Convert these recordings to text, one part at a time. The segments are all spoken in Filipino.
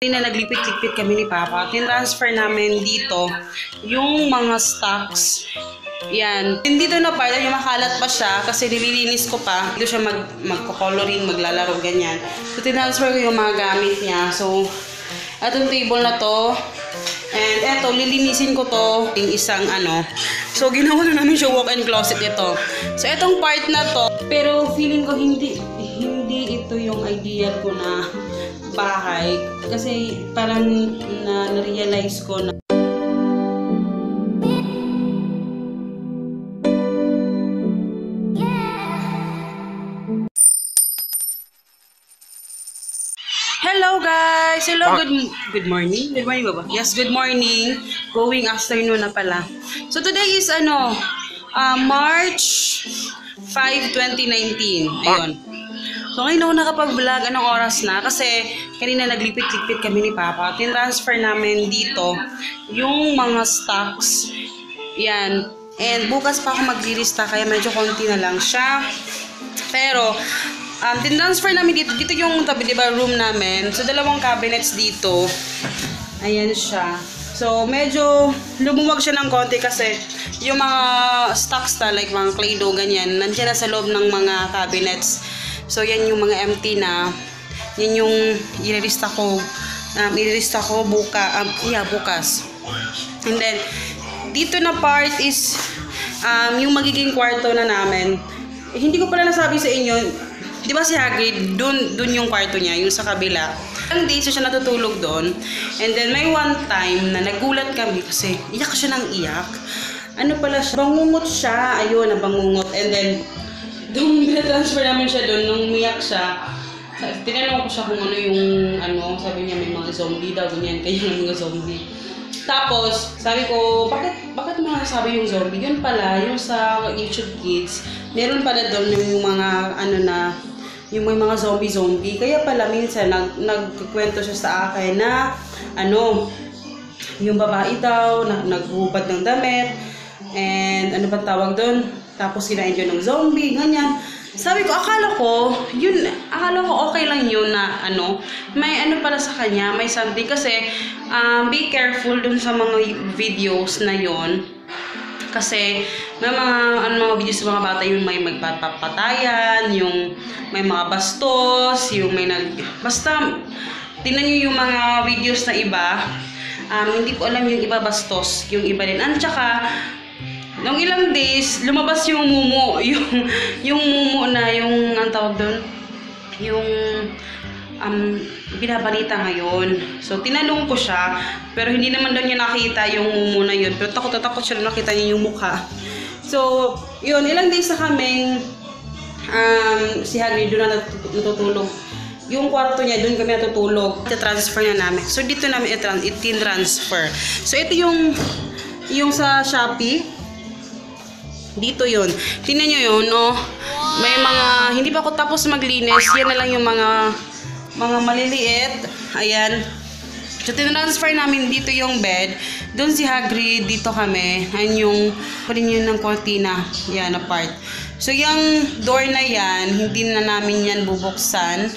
Na naglipit-lipit kami ni Papa, tinransfer namin dito yung mga stocks. Yan. Dito na part, yung makalat pa siya kasi nililinis ko pa. Dito siya magko-coloring, maglalaro, ganyan. So, tinransfer ko yung mga gamit niya. So, etong table na to. And eto, lilinisin ko to yung isang ano. So, ginawa na namin siya walk-in closet ito. So, etong part na to. Pero, feeling ko hindi ito yung ideal ko na bahay. Kasi parang na-realize ko na hello guys! Hello, good morning? Good morning ba ba? Yes, good morning. Going afternoon na pala. So today is March 5, 2019. Ayun. So ngayon ako nakapag-vlog, anong oras na? Kasi kanina naglipit-lipit kami ni Papa. Tinransfer namin dito yung mga stocks. Yan. And bukas pa ako maglilista kaya medyo konti na lang siya. Pero tinransfer namin dito. Dito yung tabi, diba, room namin. So dalawang cabinets dito. Ayan siya. So medyo lumuwag siya ng konti kasi yung mga stocks na like mga Play-Doh ganyan, nandiyan na sa loob ng mga cabinets. So, yan yung mga empty na. Yan yung ililista ko. Bukas. And then, dito na part is yung magiging kwarto na namin. Hindi ko pala nasabi sa inyo. Di ba si Hagrid, dun yung kwarto niya, yung sa kabila. Ang day, so siya natutulog doon. And then, may one time na nagulat kami kasi iyak siya ng iyak. Ano pala siya? Bangungot siya. Ayun, nabangungot. And then, nung transfer namin siya doon, nung umiyak siya, tinanong ko siya kung ano yung, sabi niya may mga zombie daw, ganyan, kaya yung mga zombie. Tapos, sabi ko, bakit mo nasabi yung zombie? Yun pala, yung sa YouTube Kids, meron pala doon yung mga, yung may mga zombie. Kaya pala, minsan, nagkwento siya sa akin na, yung babae daw, naghubad ng damit, and ano ba tawag doon? Tapos kinain yun ng zombie, ganyan. Sabi ko, akala ko okay lang yun na may pala sa kanya, may something. Kasi, be careful dun sa mga videos na yun. Kasi, may mga videos sa mga bata, yung may magpapatayan, yung may mga bastos, yung may basta, tingnan nyo yung mga videos na iba. Hindi ko alam yung iba bastos, yung iba din. At saka, nung ilang days, lumabas yung mumu. Yung mumu na, yung, ang tawag doon? Yung, binabalita ngayon. So, tinanong ko siya, pero hindi naman daw niya nakita yung mumu na yun. Pero takot siya na nakita niya yung mukha. So, yun, ilang days na kaming, si Hagrid doon na natutulog. Yung kwarto niya, doon kami natutulog. Ita-transfer na namin. So, dito namin itin-transfer. So, ito yung sa Shopee. Dito yun. Tingnan nyo yun, no? May mga, hindi pa ako tapos maglinis. Yan na lang yung mga maliliit. Ayan. So, tinransfer namin dito yung bed. Doon si Hagrid, dito kami. Ayan yung, parin yun ng cortina. Yan, apart. So, yung door na yan, hindi na namin yan bubuksan.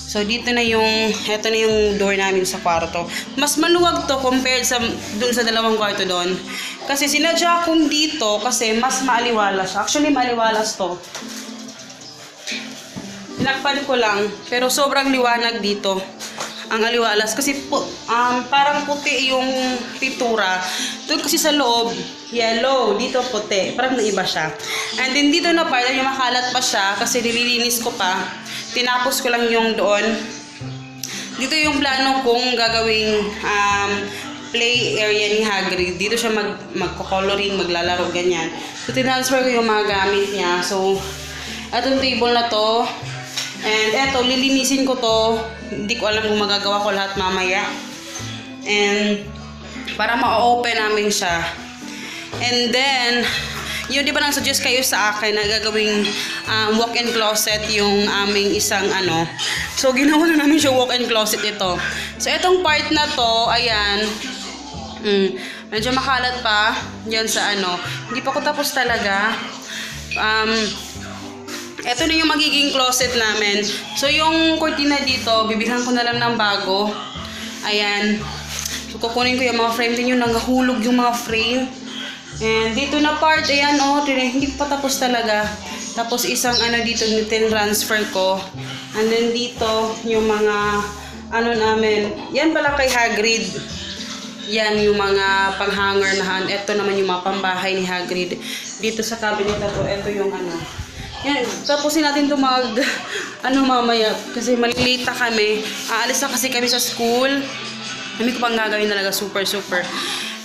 So, dito na eto na yung door namin sa kwarto. Mas maluwag to compared dun sa dalawang kwarto doon. Kasi sinadya kong dito kasi mas maaliwalas siya. Actually, maaliwalas to. Pinakpan ko lang, pero sobrang liwanag dito. Ang aliwalas. Kasi parang puti yung pintura. Doon kasi sa loob, yellow. Dito puti. Parang naiba siya. And then dito na part, yung makalat pa siya kasi nililinis ko pa. Tinapos ko lang yung doon. Dito yung plano kong gagawing play area ni Hagrid. Dito siya magko-coloring, maglalaro, ganyan. So, tinransfer ko yung mga gamit niya. So, etong table na to. And eto, lilinisin ko to. Hindi ko alam kung magagawa ko lahat mamaya. And, para ma-open namin siya. And then, yun, di ba nang suggest kayo sa akin na gagawing walk-in closet yung aming isang So, ginawa na namin siya walk-in closet ito. So, itong part na to, ayan, medyo makalat pa yan sa Hindi pa ko tapos talaga. Ito na yung magiging closet namin. So, yung cortina dito, bibilhan ko na lang ng bago. Ayan. So, kukunin ko yung mga frame din yun. Nangahulog yung mga frame. And dito na part, ayan, oh, hindi pa tapos talaga. Tapos isang ano dito, transfer ko. And then dito, yung mga, ano namin, yan pala kay Hagrid. Yan yung mga panghanger na. Ito naman yung mga pambahay ni Hagrid. Dito sa cabinet na to, ito yung ano. Yan, tapusin natin ito ano mamaya. Kasi malilita kami. Aalis na kasi kami sa school. Kami ko pang gagawin talaga, super.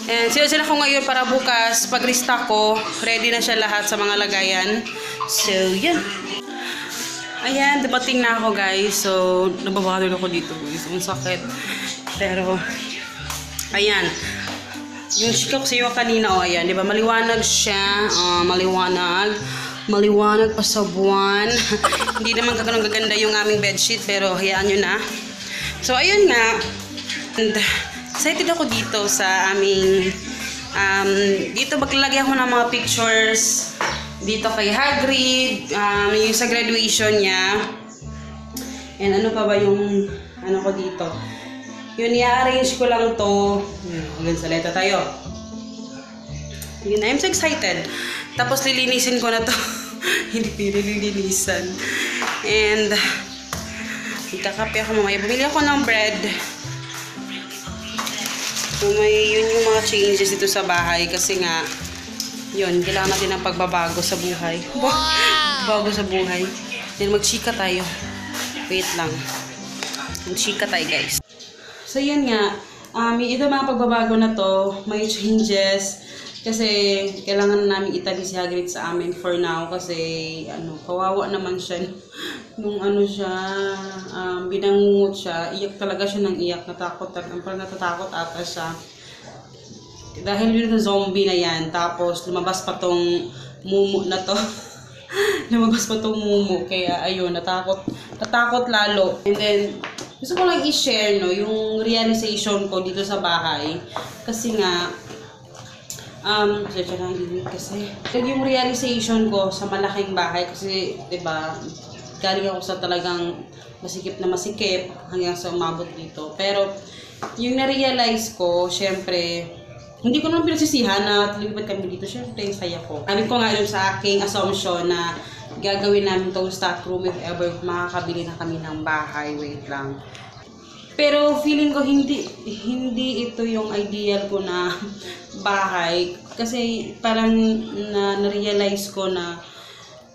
And sila ko ngayon para bukas, pag restock ko, ready na siya lahat sa mga lagayan. So, yan. Ayan, dumating na ako guys. So, nababadol ako dito guys. Ang sakit. Pero, ayan. Yung chika ko sa iyo kanina, oh, ayan. Diba? Maliwanag siya. Maliwanag pa sa buwan. Hindi naman gaganda yung aming bedsheet. Pero, hayaan nyo na. So, ayun nga. And, excited ako dito sa aming dito maglalagay ako ng mga pictures dito kay Hagrid, yung sa graduation niya. And ano pa ba yung ano ko dito, yun, i-arrange ko lang to. Hanggang sa letra tayo. Yun, I'm so excited. Tapos lilinisin ko na to. Hindi lilinisan. And magkakape ako mamaya. Bumili ako ng bread. So, yun yung mga changes dito sa bahay kasi nga, yun, kailangan natin ng pagbabago sa buhay. Bago sa buhay. Then, magchika tayo. Wait lang. Magchika tayo, guys. So, yun nga. Ito mga pagbabago na to, may changes. Kasi, kailangan namin itabi si Hagrid sa amin for now. Kasi, kawawa naman siya. Nung binangungot siya, iyak talaga siya ng iyak. Parang natatakot ata siya. Dahil yun yung zombie na yan. Tapos, lumabas pa tong mumu na to. Lumabas pa tong mumu. Kaya, ayun, natakot lalo. And then, gusto ko lang i-share, no, yung realization ko dito sa bahay. Kasi nga, kasi yung realization ko sa malaking bahay kasi 'di ba galing ako sa talagang masikip hanggang sa umabot dito. Pero yung na-realize ko, syempre hindi ko naman pinagsisihan na lumipat kami dito. Syempre saya ko. Sabi ko nga yun sa aking assumption na gagawin namin tong stock room if ever makakabili na kami ng bahay. Wait lang. Pero feeling ko hindi ito yung ideal ko na bahay kasi parang na-realize ko na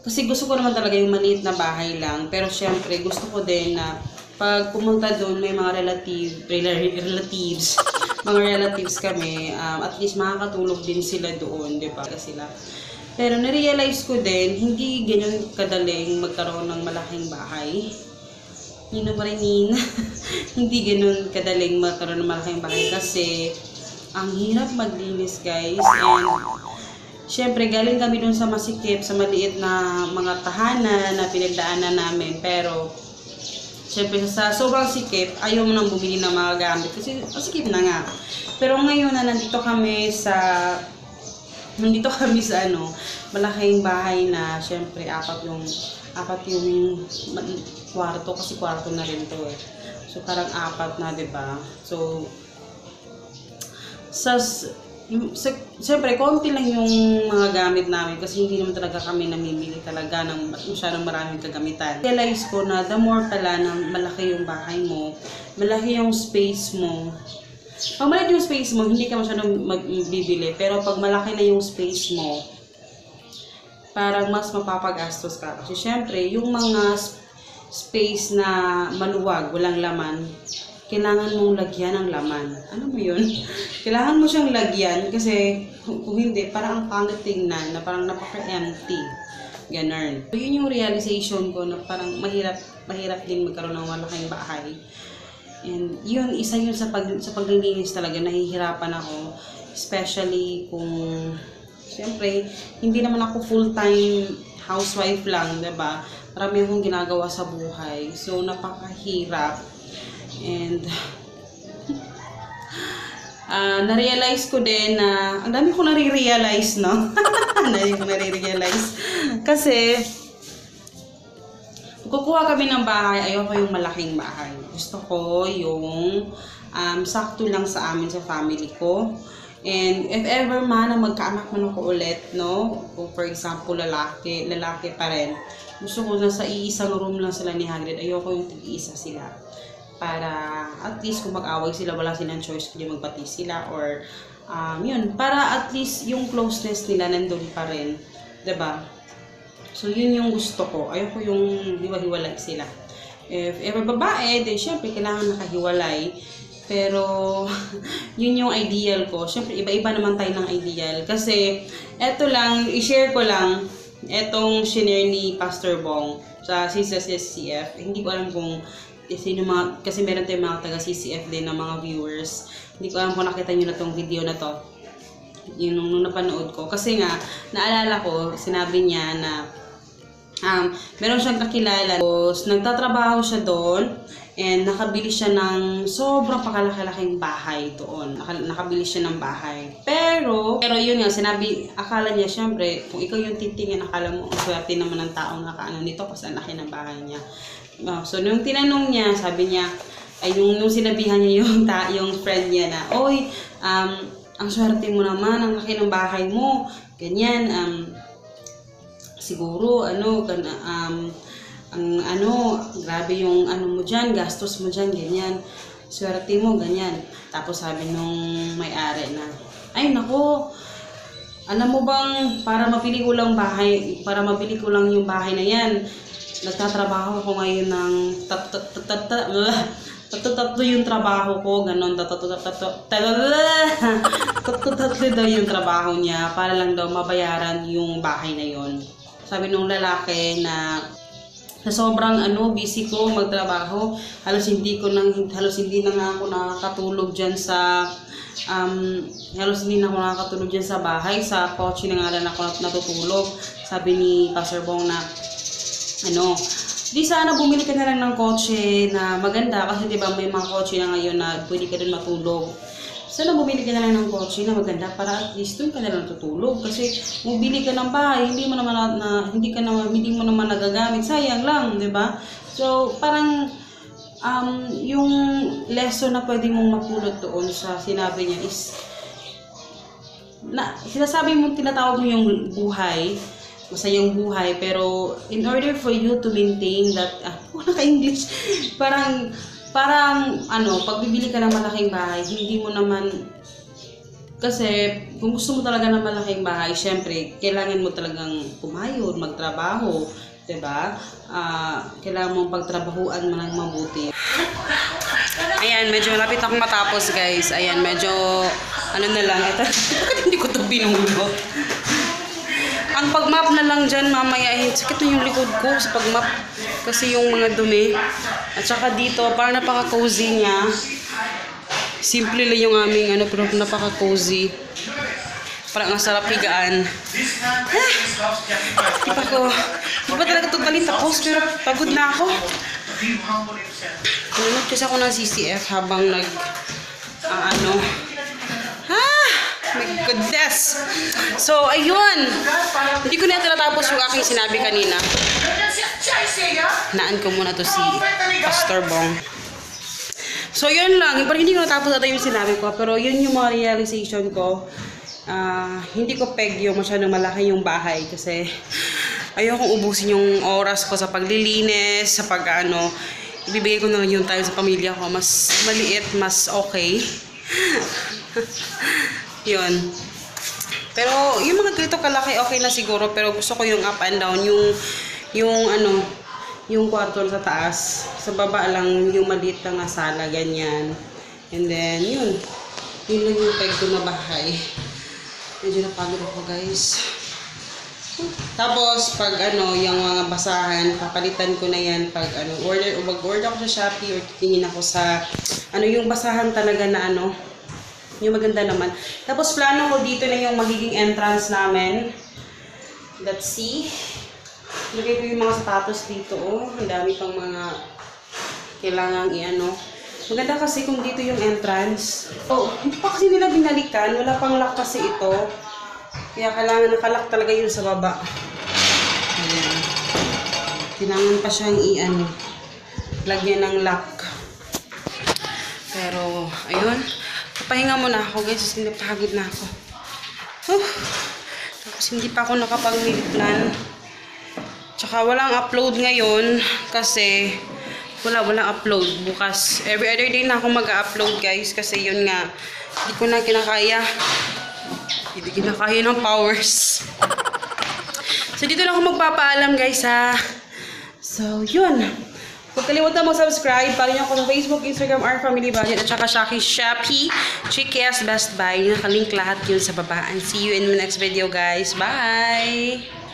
kasi gusto ko naman talaga yung maliit na bahay lang, pero syempre gusto ko din na pag pumunta doon may mga relatives kami, at least makakatulog din sila doon, di ba? Pero na-realize ko din hindi ganyan kadaling magkaroon ng malaking bahay. Yun na pa rin hindi ganun kadaling magkaroon ng malaking bahay kasi ang hirap maglinis guys. And syempre galing kami dun sa masikip, sa maliit na mga tahanan na pinagdaanan namin. Pero syempre sa sobrang sikip, ayaw mo nang bumili ng mga gamit kasi masikip na nga. Pero ngayon na nandito kami sa malaking bahay na syempre apat yung kwarto kasi kwarto na rin to eh. So parang apat na, 'di ba? So siyempre konti lang yung mga gamit namin kasi hindi naman talaga kami namimili talaga ng masyadong maraming kagamitan. Realize ko na the more pala na malaki yung bahay mo, malaki yung space mo. Pag malaki yung space mo, hindi ka masyadong magbibili. Pero pag malaki na yung space mo, parang mas mapapagastos ka. Kasi syempre, yung mga space na maluwag, walang laman, kailangan mong lagyan ng laman. Ano mo yun? Kailangan mo siyang lagyan kasi kung hindi, parang ang pangit tingnan na parang napaka-empty. Ganun. So, yun yung realization ko na parang mahirap din magkaroon ng malaking bahay. And yun, isa yun sa paglilinis talaga, nahihirapan ako. Especially kung siyempre, hindi naman ako full-time housewife lang, diba? Marami akong ginagawa sa buhay. So, napakahirap. And, na-realize ko din na, ang dami ko nare-realize, no? Ang dami ko nare-realize. Kasi, kukuha kami ng bahay, ayoko yung malaking bahay. Gusto ko yung sakto lang sa amin, sa family ko. And if ever man na magkaanak man ako ulit, no? Kung for example, lalaki pa rin. Gusto ko na sa iisang room lang sila ni Hagrid. Ayoko yung tig-iisa sila. Para at least kung mag-away sila, wala silang choice kung magpati sila or yun. Para at least yung closeness nila nandun pa rin. Diba? So yun yung gusto ko. Ayoko yung hiwa-hiwalay sila. If ever babae, then syempre kailangan nakahiwalay. Pero, yun yung ideal ko. Siyempre, iba-iba naman tayo ng ideal. Kasi, eto lang, i-share ko lang, etong shinare ni Pastor Bong sa CCF. Hindi ko alam kung sino mga, kasi meron tayong mga taga-CCF din na mga viewers. Hindi ko alam kung nakita nyo na tong video na to. Yun nung napanood ko. Kasi nga, naalala ko, sinabi niya na meron siyang kakilala. Tapos, nagtatrabaho siya doon. And nakabili siya ng sobrang pakalaki-laking bahay doon. Nakabili siya ng bahay. Pero yun nga, sinabi, akala niya, syempre, kung ikaw yung titingin, akala mo, ang swerte naman ng taong nakaano nito kasi ang laki ng bahay niya. So, nung tinanong niya, sabi niya, ay nung sinabihan niya yung friend niya na, oy, ang swerte mo naman, ang laki ng bahay mo, ganyan, siguro, grabe yung mo dyan, gastos mo dyan, ganyan, swerte mo, ganyan. Tapos sabi nung may-ari na, ay nako, alam mo bang, para mabili ko lang yung bahay na yan, nagtatrabaho ako ngayon ng tatlo yung trabaho ko, ganon, tatlo daw yung trabaho niya, para lang daw mabayaran yung bahay na yon. Sabi nung lalaki na sobrang busy ko magtrabaho, halos hindi na nga ako nakakatulog diyan sa bahay, sa kotse na nga lang ako natutulog. Sabi ni Pastor Bong na di sana bumili ka na lang ng kotse na maganda kasi 'di ba may mga kotse na ngayon na pwede ka din matulog. Sana bumili ka na lang ng kotse na maganda para at least doon ka na lang tutulog. Kasi bumili ka ng bahay, hindi mo naman nagagamit, sayang lang, 'di ba? So parang yung lesson na pwede mong mapulot doon sa sinabi niya is sinasabi mo, tinatawag mo yung buhay, masayang buhay, pero in order for you to maintain that naka-English, parang pag bibili ka ng malaking bahay, hindi mo naman, kasi kung gusto mo talaga ng malaking bahay, syempre, kailangan mo talagang pumayod, magtrabaho, diba? Kailangan mong pagtrabahuan mo ng mabuti. Ayan, medyo malapit akong matapos, guys. Ayan, medyo, na lang, ito, hindi ko ito binulot. Ang pag-map na lang dyan, mamaya, sakit na yung likod ko sa pag-map. Kasi yung mga dumi. At saka dito, parang napaka-cozy niya. Simple lang yung aming pero napaka-cozy. Parang ang sarap higaan. Di ba talaga ito bali tapos, pero pagod na ako. Nanonood kasi ako ng CCF habang my goodness. So, ayun. Hindi ko na tinatapos yung aking sinabi kanina. Naan ko muna to si Pastor Bong. So, yun lang. Parang hindi ko natapos ata yung sinabi ko. Pero yun yung mga realization ko. Hindi ko peg yung masyadong malaki yung bahay. Kasi ayokong ubusin yung oras ko sa paglilinis, sa ibibigay ko na lang yung time sa pamilya ko. Mas maliit, mas okay. Yun. Pero yung mga ganito kalaki okay na siguro, pero gusto ko yung up and down, yung kwarto sa taas, sa baba lang yung maliit lang na sala, ganyan. And then yun lang yung peg ko na bahay. Medyo napagod ako, guys. Tapos pag yung mga basahan, papalitan ko na yan pag mag-order ako sa Shopee or titingin ako sa yung basahan talaga na yung maganda naman. Tapos plano ko dito na yung magiging entrance namin. Let's see. Lagay ko yung mga sapatos dito. Ang dami pang mga kailangang Maganda kasi kung dito yung entrance. Hindi pa kasi nila binalikan. Wala pang lock kasi ito. Kaya kailangan nakalock talaga yun sa baba. Ayan. Kailangan pa siyang lagyan ng lock. Pero, ayun. Papahinga muna ako guys, kasi napagod na ako. Tapos hindi pa ako nakapag-meal plan. Tsaka walang upload ngayon kasi walang upload bukas. Every other day na ako mag-upload guys kasi yun nga, hindi ko na kinakaya. Hindi kinakaya ng powers. So dito na ako magpapaalam guys ha. So yun. Huwag kalimutan mag-subscribe. Follow niyo ako sa Facebook, Instagram, Our Family Budget, at saka Shopee, Chickies, Best Buy. Nakalink lahat yun sa baba. And see you in my next video guys. Bye!